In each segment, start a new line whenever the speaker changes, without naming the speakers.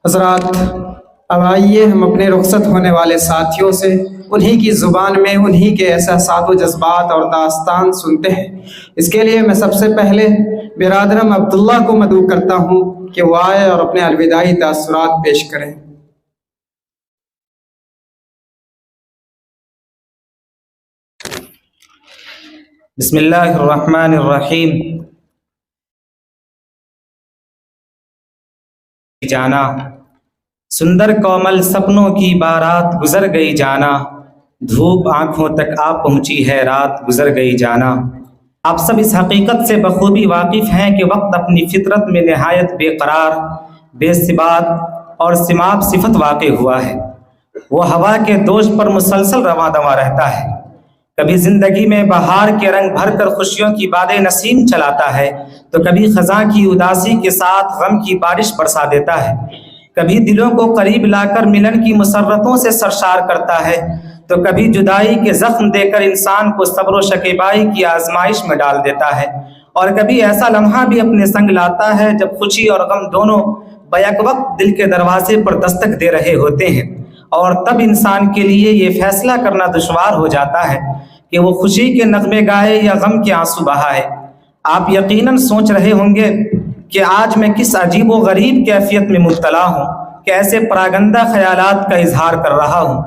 حضرات، اب آئیے ہم اپنے رخصت ہونے والے ساتھیوں سے انہی کی زبان میں انہی کے احساسات و جذبات اور داستان سنتے ہیں۔ اس کے لیے میں سب سے پہلے برادرم عبداللہ کو مدعو کرتا ہوں کہ وہ آئے اور اپنے الوداعی تاثرات پیش کریں۔
بسم اللہ الرحمن الرحیم۔ جانا سندر کومل سپنوں کی بارات گزر گئی جانا، دھوپ آنکھوں تک آ پہنچی ہے رات گزر گئی جانا۔ آپ سب اس حقیقت سے بخوبی واقف ہیں کہ وقت اپنی فطرت میں نہایت بے قرار، بے ثبات اور سماپ صفت واقع ہوا ہے۔ وہ ہوا کے دوش پر مسلسل رواں دواں رہتا ہے، کبھی زندگی میں بہار کے رنگ بھر کر خوشیوں کی باد نسیم چلاتا ہے تو کبھی خزاں کی اداسی کے ساتھ غم کی بارش برسا دیتا ہے، کبھی دلوں کو قریب لا کر ملن کی مسرتوں سے سرشار کرتا ہے تو کبھی جدائی کے زخم دے کر انسان کو صبر و شکیبائی کی آزمائش میں ڈال دیتا ہے، اور کبھی ایسا لمحہ بھی اپنے سنگ لاتا ہے جب خوشی اور غم دونوں بیک وقت دل کے دروازے پر دستک دے رہے ہوتے ہیں، اور تب انسان کے لیے یہ فیصلہ کرنا دشوار ہو جاتا ہے کہ وہ خوشی کے نغمے گائے یا غم کے آنسو بہائے۔ آپ یقیناً سوچ رہے ہوں گے کہ آج میں کس عجیب و غریب کیفیت میں مبتلا ہوں کہ ایسے پراگندہ خیالات کا اظہار کر رہا ہوں۔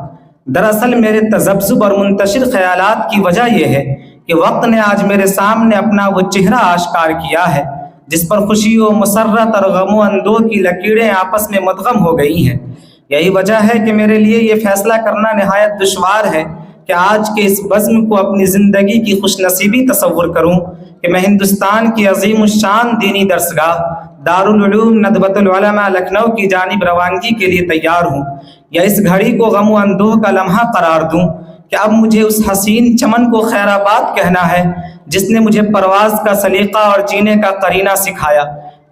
دراصل میرے تذبذب اور منتشر خیالات کی وجہ یہ ہے کہ وقت نے آج میرے سامنے اپنا وہ چہرہ آشکار کیا ہے جس پر خوشی و مسرت اور غم و اندوہ کی لکیریں آپس میں مدغم ہو گئی ہیں۔ یہی وجہ ہے کہ میرے لیے یہ فیصلہ کرنا نہایت دشوار ہے کہ آج کے اس بزم کو اپنی زندگی کی خوش نصیبی تصور کروں کہ میں ہندوستان کی عظیم الشان دینی درسگاہ دارالعلوم ندوۃ العلماء لکھنؤ کی جانب روانگی کے لیے تیار ہوں، یا اس گھڑی کو غم و اندوہ کا لمحہ قرار دوں کہ اب مجھے اس حسین چمن کو خیر آباد کہنا ہے جس نے مجھے پرواز کا سلیقہ اور جینے کا قرینہ سکھایا۔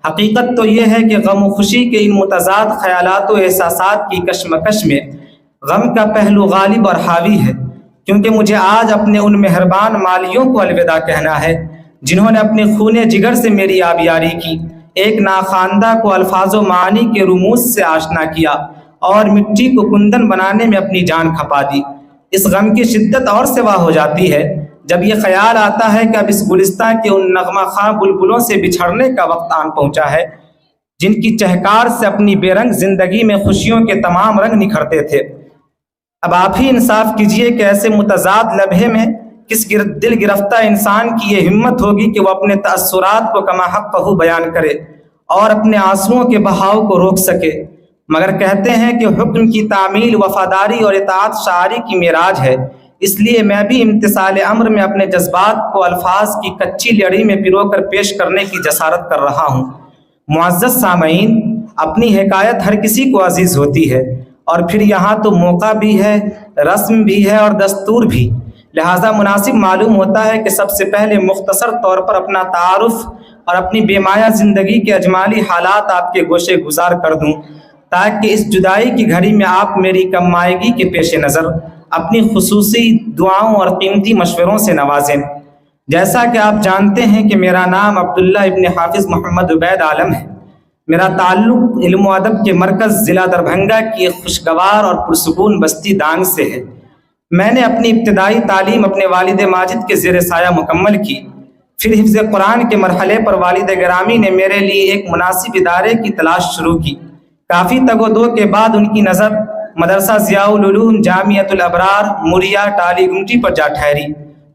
حقیقت تو یہ ہے کہ غم و خوشی کے ان متضاد خیالات و احساسات کی کشمکش میں غم کا پہلو غالب اور حاوی ہے، کیونکہ مجھے آج اپنے ان مہربان مالیوں کو الوداع کہنا ہے جنہوں نے اپنے خون جگر سے میری آبیاری کی، ایک ناخواندہ کو الفاظ و معانی کے رموز سے آشنا کیا اور مٹی کو کندن بنانے میں اپنی جان کھپا دی۔ اس غم کی شدت اور سوا ہو جاتی ہے جب یہ خیال آتا ہے کہ اب اس گلستان کے ان نغمہ خواں بلبلوں سے بچھڑنے کا وقت آن پہنچا ہے جن کی چہکار سے اپنی بے رنگ زندگی میں خوشیوں کے تمام رنگ نکھرتے تھے۔ اب آپ ہی انصاف کیجئے کہ ایسے متضاد لمحے میں کس دل گرفتہ انسان کی یہ ہمت ہوگی کہ وہ اپنے تأثرات کو کما حق بیان کرے اور اپنے آنسوؤں کے بہاؤ کو روک سکے، مگر کہتے ہیں کہ حکم کی تعمیل وفاداری اور اطاعت شاعری کی معراج ہے، اس لیے میں بھی امتثال امر میں اپنے جذبات کو الفاظ کی کچی لڑی میں پرو کر پیش کرنے کی جسارت کر رہا ہوں۔ معزز سامعین، اپنی حکایت ہر کسی کو عزیز ہوتی ہے، اور پھر یہاں تو موقع بھی ہے، رسم بھی ہے اور دستور بھی، لہٰذا مناسب معلوم ہوتا ہے کہ سب سے پہلے مختصر طور پر اپنا تعارف اور اپنی بے مایہ زندگی کے اجمالی حالات آپ کے گوشے گزار کر دوں تاکہ اس جدائی کی گھڑی میں آپ میری کم مائگی کے پیش نظر اپنی خصوصی دعاؤں اور قیمتی مشوروں سے نوازیں۔ جیسا کہ آپ جانتے ہیں کہ میرا نام عبداللہ ابن حافظ محمد عبید عالم ہے۔ میرا تعلق علم و ادب کے مرکز ضلع دربھنگہ کی ایک خوشگوار اور پرسکون بستی دانگ سے ہے۔ میں نے اپنی ابتدائی تعلیم اپنے والد ماجد کے زیر سایہ مکمل کی، پھر حفظ قرآن کے مرحلے پر والد گرامی نے میرے لیے ایک مناسب ادارے کی تلاش شروع کی۔ کافی تگ و دو کے بعد ان کی نظر مدرسہ ضیاء العلوم جامعۃ الابرار موریا ٹالی گمٹی پر جا ٹھہری،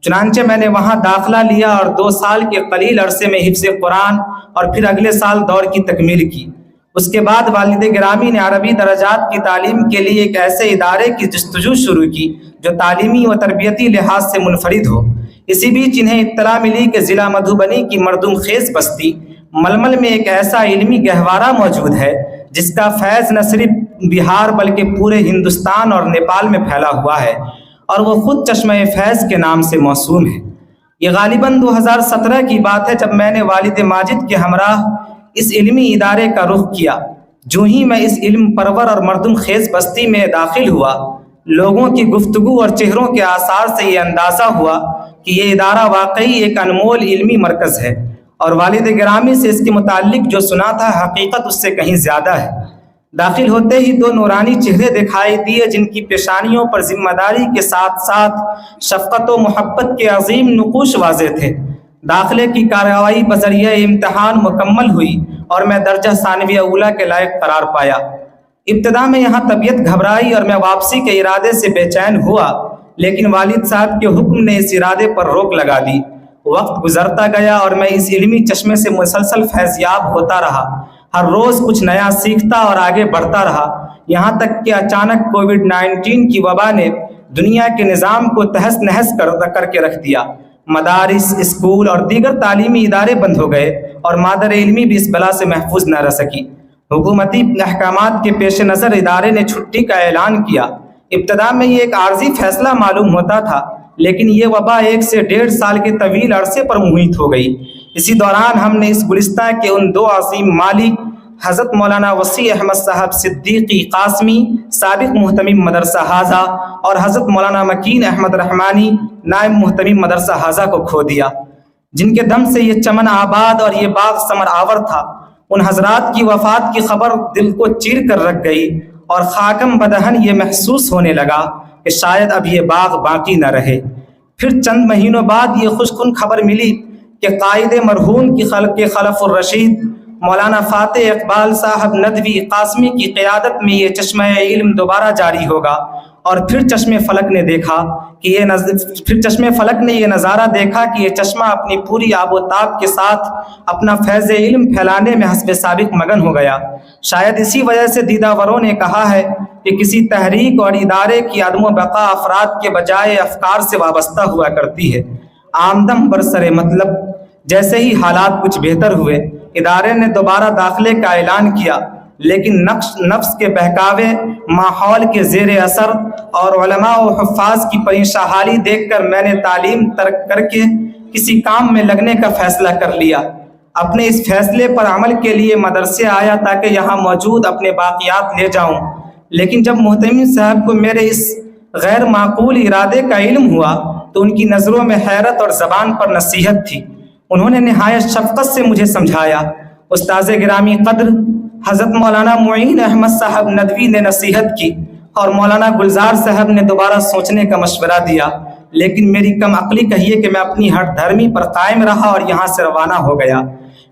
چنانچہ میں نے وہاں داخلہ لیا اور 2 سال کے قلیل عرصے میں حفظ قرآن اور پھر اگلے سال دور کی تکمیل کی۔ اس کے بعد والد گرامی نے عربی درجات کی تعلیم کے لیے ایک ایسے ادارے کی جستجو شروع کی جو تعلیمی و تربیتی لحاظ سے منفرد ہو۔ اسی بیچ انہیں اطلاع ملی کہ ضلع مدھوبنی کی مردم خیز بستی ململ میں ایک ایسا علمی گہوارہ موجود ہے جس کا فیض نہ صرف بہار بلکہ پورے ہندوستان اور نیپال میں پھیلا ہوا ہے، اور وہ خود چشمہ فیض کے نام سے موسوم ہے۔ یہ غالباً 2017 کی بات ہے جب میں نے والد ماجد کے ہمراہ اس علمی ادارے کا رخ کیا۔ جو ہی میں اس علم پرور اور مردم خیز بستی میں داخل ہوا، لوگوں کی گفتگو اور چہروں کے آثار سے یہ اندازہ ہوا کہ یہ ادارہ واقعی ایک انمول علمی مرکز ہے، اور والد گرامی سے اس کے متعلق جو سنا تھا حقیقت اس سے کہیں زیادہ ہے۔ داخل ہوتے ہی دو نورانی چہرے دکھائی دیے جن کی پیشانیوں پر ذمہ داری کے ساتھ ساتھ شفقت و محبت کے عظیم نقوش واضح تھے۔ داخلے کی کارروائی بذریعہ امتحان مکمل ہوئی اور میں درجہ ثانویہ اولیٰ کے لائق قرار پایا۔ ابتدا میں یہاں طبیعت گھبرائی اور میں واپسی کے ارادے سے بے چین ہوا، لیکن والد صاحب کے حکم نے اس ارادے پر روک لگا دی۔ وقت گزرتا گیا اور میں اس علمی چشمے سے مسلسل فیض یاب ہوتا رہا، ہر روز کچھ نیا سیکھتا اور آگے بڑھتا رہا، یہاں تک کہ اچانک کووڈ-19 کی وبا نے دنیا کے نظام کو تہس نہس کر کے رکھ دیا۔ مدارس، اسکول اور دیگر تعلیمی ادارے بند ہو گئے اور مادر علمی بھی اس بلا سے محفوظ نہ رہ سکی۔ حکومتی احکامات کے پیش نظر ادارے نے چھٹی کا اعلان کیا۔ ابتدا میں یہ ایک عارضی فیصلہ معلوم ہوتا تھا، لیکن یہ وبا 1 سے 1.5 سال کے طویل عرصے پر محیط ہو گئی۔ اسی دوران ہم نے اس گلستان کے ان دو عظیم مالی حضرت مولانا وسیع احمد صاحب صدیقی قاسمی سابق محتمم مدرسہ حاضہ اور حضرت مولانا مکین احمد رحمانی نائب محتمم مدرسہ حاضہ کو کھو دیا، جن کے دم سے یہ چمن آباد اور یہ باغ ثمر آور تھا۔ ان حضرات کی وفات کی خبر دل کو چیر کر رکھ گئی اور خاکم بدہن یہ محسوس ہونے لگا کہ شاید اب یہ باغ باقی نہ رہے۔ پھر چند مہینوں بعد یہ خوشکن خبر ملی کہ قائد مرہون کی خلف الرشید مولانا فاتح اقبال صاحب ندوی قاسمی کی قیادت میں یہ چشمہ علم دوبارہ جاری ہوگا، اور پھر چشمے فلک نے یہ نظارہ دیکھا کہ یہ چشمہ اپنی پوری آب و تاب کے ساتھ اپنا فیض علم پھیلانے میں حسب سابق مگن ہو گیا۔ شاید اسی وجہ سے دیدہ وروں نے کہا ہے کہ کسی تحریک اور ادارے کی عدم و بقا افراد کے بجائے افکار سے وابستہ ہوا کرتی ہے۔ آمدم برسر مطلب جیسے ہی حالات کچھ بہتر ہوئے، ادارے نے دوبارہ داخلے کا اعلان کیا، لیکن نفس کے بہکاوے، ماحول کے زیر اثر اور علماء و حفاظ کی پریشاں حالی دیکھ کر میں نے تعلیم ترک کر کے کسی کام میں لگنے کا فیصلہ کر لیا۔ اپنے اس فیصلے پر عمل کے لیے مدرسے آیا تاکہ یہاں موجود اپنے باقیات لے جاؤں، لیکن جب محتمم صاحب کو میرے اس غیر معقول ارادے کا علم ہوا تو ان کی نظروں میں حیرت اور زبان پر نصیحت تھی۔ انہوں نے نہایت شفقت سے مجھے سمجھایا۔ استاذ گرامی قدر حضرت مولانا معین احمد صاحب ندوی نے نصیحت کی اور مولانا گلزار صاحب نے دوبارہ سوچنے کا مشورہ دیا، لیکن میری کم عقلی کہیے کہ میں اپنی ہٹ دھرمی پر قائم رہا اور یہاں سے روانہ ہو گیا۔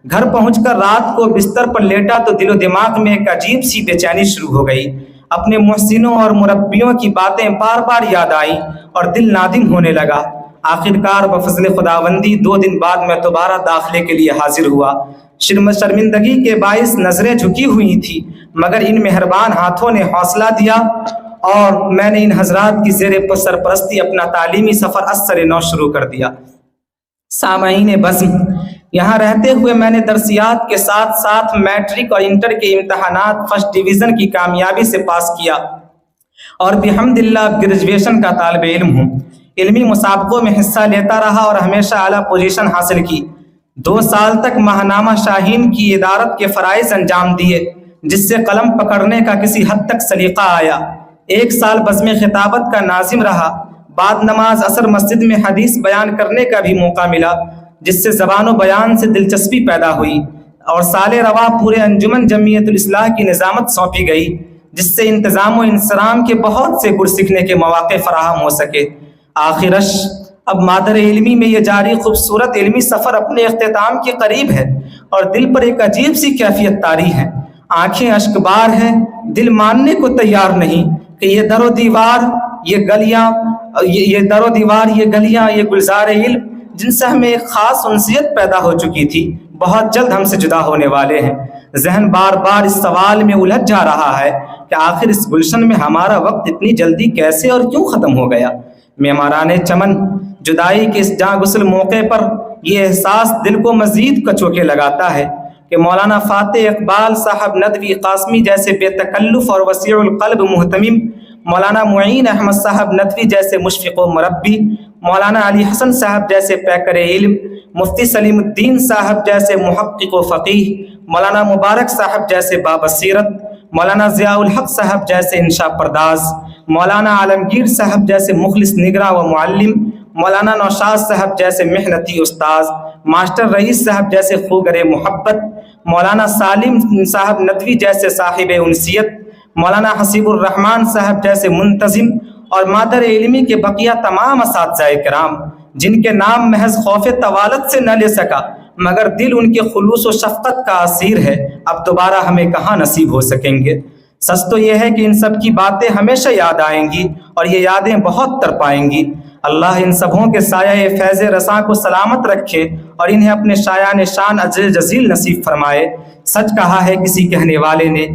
گھر پہنچ کر رات کو بستر پر لیٹا تو دل و دماغ میں ایک عجیب سی بے چینی شروع ہو گئی۔ اپنے محسنوں اور مربیوں کی باتیں بار بار یاد آئیں اور دل نادم ہونے لگا۔ آخرکار بفضل خداوندی 2 دن بعد میں دوبارہ داخلے کے لیے حاضر ہوا۔ شرمندگی کے باعث نظریں جھکی ہوئی تھی، مگر ان مہربان ہاتھوں نے حوصلہ دیا اور میں نے ان حضرات کی زیر سرپرستی اپنا تعلیمی سفر از سر نو شروع کر دیا۔ سامعین بزم، یہاں رہتے ہوئے میں نے درسیات کے ساتھ ساتھ میٹرک اور انٹر کے امتحانات فرسٹ ڈویژن کی کامیابی سے پاس کیا اور بحمداللہ گریجویشن کا طالب علم ہوں۔ علمی مسابقوں میں حصہ لیتا رہا اور ہمیشہ اعلیٰ پوزیشن حاصل کی۔ 2 سال تک ماہنامہ شاہین کی ادارت کے فرائض انجام دیے، جس سے قلم پکڑنے کا کسی حد تک سلیقہ آیا۔ 1 سال بزم خطابت کا ناظم رہا۔ بعد نماز عصر مسجد میں حدیث بیان کرنے کا بھی موقع ملا، جس سے زبان و بیان سے دلچسپی پیدا ہوئی، اور سال رواں پورے انجمن جمعیت الاصلاح کی نظامت سونپی گئی، جس سے انتظام و انصرام کے بہت سے گر سیکھنے کے مواقع فراہم ہو سکے۔ آخرش اب مادر علمی میں یہ جاری خوبصورت علمی سفر اپنے اختتام کے قریب ہے اور دل پر ایک عجیب سی کیفیت طاری ہے۔ آنکھیں اشک بار ہیں، دل ماننے کو تیار نہیں کہ یہ در و دیوار، یہ گلیاں، یہ گلزار علم جن سے ہمیں ایک خاص انسیت پیدا ہو چکی تھی، بہت جلد ہم سے جدا ہونے والے ہیں۔ ذہن بار بار اس سوال میں الجھ جا رہا ہے کہ آخر اس گلشن میں ہمارا وقت اتنی جلدی کیسے اور کیوں ختم ہو گیا۔ معماران چمن، جدائی کے اس جاں غسل موقع پر یہ احساس دل کو مزید کچوکے لگاتا ہے کہ مولانا فاتح اقبال صاحب ندوی قاسمی جیسے بے تکلف اور وسیع القلب محتمم، مولانا معین احمد صاحب ندوی جیسے مشفق و مربی، مولانا علی حسن صاحب جیسے پیکر علم، مفتی سلیم الدین صاحب جیسے محقق و فقیہ، مولانا مبارک صاحب جیسے بابصیرت، مولانا ضیاء الحق صاحب جیسے انشا پرداز، مولانا عالمگیر صاحب جیسے مخلص نگراں و معلم، مولانا نوشاد صاحب جیسے محنتی استاذ، ماسٹر رئیس صاحب جیسے خوگر محبت، مولانا سالم صاحب ندوی جیسے صاحب انسیت، مولانا حسیب الرحمان صاحب جیسے منتظم، اور مادر علمی کے بقیہ تمام اساتذہ کرام جن کے نام محض خوف طوالت سے نہ لے سکا مگر دل ان کے خلوص و شفقت کا اسیر ہے، اب دوبارہ ہمیں کہاں نصیب ہو سکیں گے۔ سچ تو یہ ہے کہ ان سب کی باتیں ہمیشہ یاد آئیں گی اور یہ یادیں بہت تڑپائیں گی۔ اللہ ان سبوں کے سایہ فیض رساں کو سلامت رکھے اور انہیں اپنے شایان شان اجر جزیل نصیب فرمائے۔ سچ کہا ہے کسی کہنے والے نے،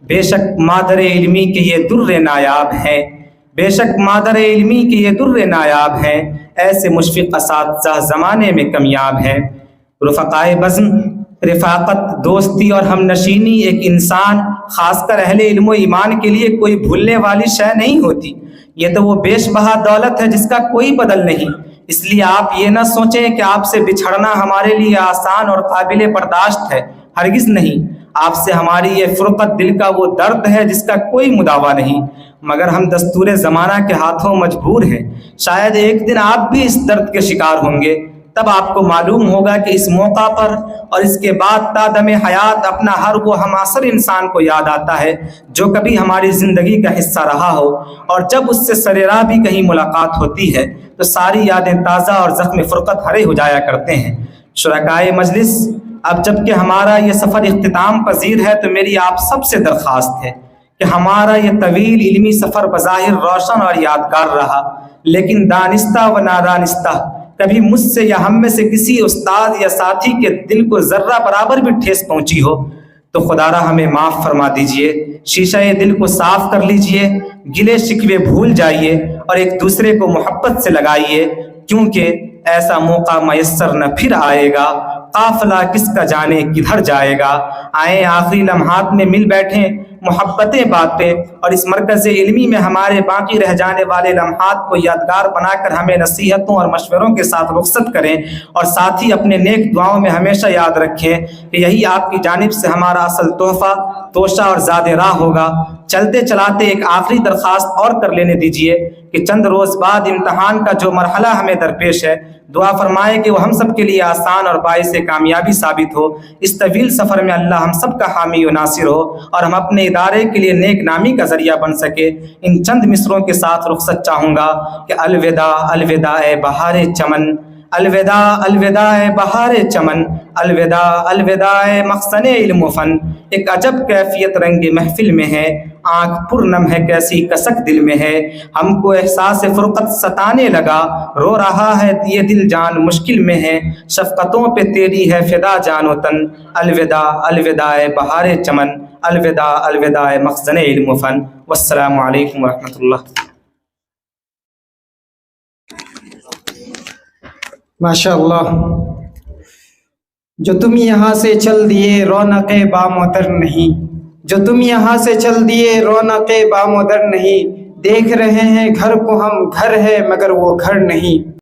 بے شک مادر علمی کے یہ در نایاب ہیں، بے شک مادر علمی کے یہ در نایاب ہیں، ایسے مشفق اساتذہ زمانے میں کمیاب ہیں۔ رفقائے بزم، رفاقت، دوستی اور ہم نشینی ایک انسان خاص کر اہل علم و ایمان کے لیے کوئی بھولنے والی شے نہیں ہوتی، یہ تو وہ بیش بہا دولت ہے جس کا کوئی بدل نہیں۔ اس لیے آپ یہ نہ سوچیں کہ آپ سے بچھڑنا ہمارے لیے آسان اور قابل برداشت ہے، ہرگز نہیں۔ آپ سے ہماری یہ فرقت دل کا وہ درد ہے جس کا کوئی مداوع نہیں، مگر ہم دستور زمانہ کے ہاتھوں مجبور ہیں۔ شاید ایک دن آپ بھی اس درد کے شکار ہوں گے، تب آپ کو معلوم ہوگا کہ اس موقع پر اور اس کے بعد تا دم حیات اپنا ہر وہ ہمعصر انسان کو یاد آتا ہے جو کبھی ہماری زندگی کا حصہ رہا ہو، اور جب اس سے سریراہ بھی کہیں ملاقات ہوتی ہے تو ساری یادیں تازہ اور زخم فرقت ہرے ہو جایا کرتے ہیں۔ شرکائے مجلس، اب جب کہ ہمارا یہ سفر اختتام پذیر ہے تو میری آپ سب سے درخواست ہے کہ ہمارا یہ طویل علمی سفر بظاہر روشن اور یادگار رہا، لیکن دانستہ و نادانستہ کبھی مجھ سے یا ہم میں سے کسی استاد یا ساتھی کے دل کو ذرہ برابر بھی ٹھیس پہنچی ہو تو خدارا ہمیں معاف فرما دیجئے، شیشہ دل کو صاف کر لیجئے، گلے شکوے بھول جائیے اور ایک دوسرے کو محبت سے لگائیے، کیونکہ ایسا موقع میسر نہ پھر آئے گا، قافلہ کس کا جانے کدھر جائے گا۔ آئیں آخری لمحات میں مل بیٹھیں، محبتیں باتیں، اور اس مرکز علمی میں ہمارے باقی رہ جانے والے لمحات کو یادگار بنا کر ہمیں نصیحتوں اور مشوروں کے ساتھ رخصت کریں، اور ساتھ ہی اپنے نیک دعاؤں میں ہمیشہ یاد رکھیں کہ یہی آپ کی جانب سے ہمارا اصل تحفہ، توشہ اور زاد راہ ہوگا۔ چلتے چلاتے ایک آخری درخواست اور کر لینے دیجیے کہ چند روز بعد امتحان کا جو مرحلہ ہمیں درپیش ہے، دعا فرمائے کہ وہ ہم سب کے لیے آسان اور باعث کامیابی ثابت ہو۔ اس طویل سفر میں اللہ ہم سب کا حامی و ناصر ہو اور ہم اپنے ادارے کے لیے نیک نامی کا ذریعہ بن سکے۔ ان چند مصروں کے ساتھ رخصت چاہوں گا کہ الوداع الوداع اے بہار چمن، الوداع الوداع اے بہار چمن، الوداع الوداع اے مخزن علم و فن۔ ایک عجب کیفیت رنگ محفل میں ہے، آنکھ پر نم ہے کیسی کسک دل میں ہے، ہم کو احساس فرقت ستانے لگا، رو رہا ہے یہ دل جان مشکل میں ہے، شفقتوں پہ تیری ہے فدا جان و تن۔ الوداع الوداع اے بہار چمن، الوداع الوداع اے مخزن علم و فن۔ والسلام علیکم ورحمۃ اللہ۔
ماشاء اللہ، جو تم یہاں سے چل دیے رونق بام و در نہیں، جو تم یہاں سے چل دیے رونق بام و در نہیں، دیکھ رہے ہیں گھر کو ہم گھر ہے مگر وہ گھر نہیں۔